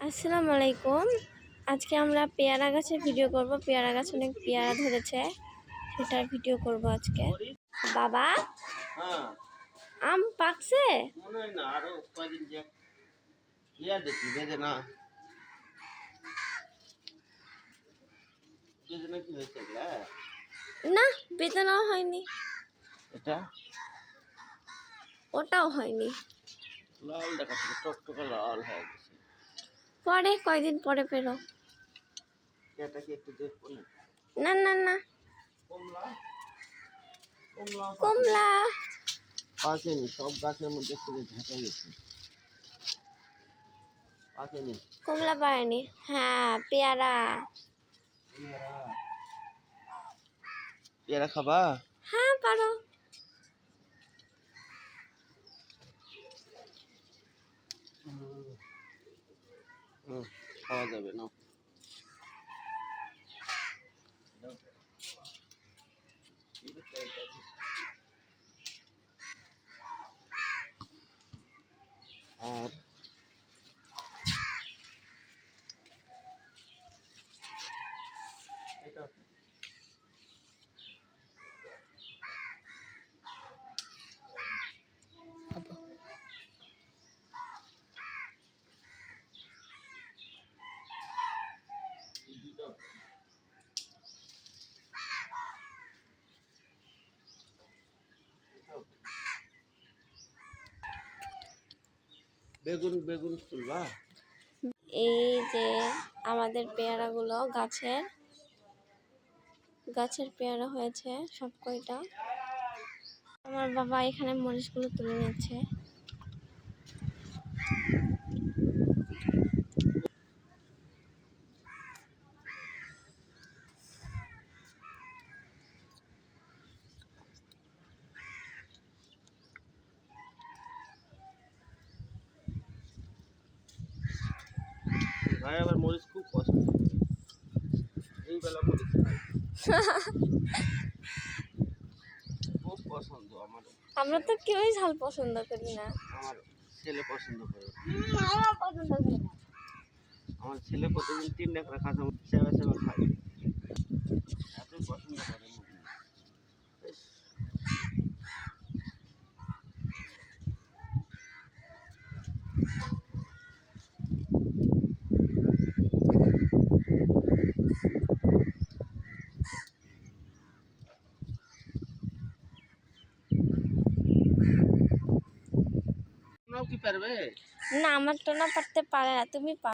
আসসালামু আলাইকুম। আজকে আমরা পেয়ারা গাছের ভিডিও করব। পেয়ারা গাছে অনেক পেয়ারা ধরেছে, সেটার ভিডিও করব আজকে। বাবা, হ্যাঁ আম পাকছে? মনে হয় না, আরো কয়দিন যে ইয়া দেখি বেদে না বেদে না কি হয়েছে এগুলা? না, বেদানাও হয়নি, এটা ওটাও হয়নি। লাল দেখাচ্ছে, টকটকে লাল হয়ে গেছে। পরে কয়দিন পরে পেরো। এটা কি একটু দেখবো না? না না না, কমলা কমলা কমলা পাকেনি, সব গাছের মধ্যে পুরো ঢাকা গেছে, পাকেনি। কমলা পায়নি। হ্যাঁ, পেয়ারা। পেয়ারা খাবা? হ্যাঁ, পারো। খাওয়া যাবে না। আর বেগুন বেগুন তুলবা? এই যে আমাদের পেয়ারাগুলো গাছের পেয়ারা হয়েছে সব কয়টা। আমার বাবা এখানে মরিচগুলো তুলে নিচ্ছে। ভাই আবার মরিচ খুব পছন্দ, এই বেলা মরিচ খাই। খুব পছন্দ আমার। আমরা তো কেউই ঝাল পছন্দ করি না। আমার ছেলে পছন্দ করে। আমরা পছন্দ করি না। আমার ছেলে প্রতিদিন 3 করে কাঁচা মরিচ চেবা চেবা খায়, এতই পছন্দ করে মরিচ। তোমরাও কি পারবে? না, আমার তো না পারতে পারে না, তুমি পারো।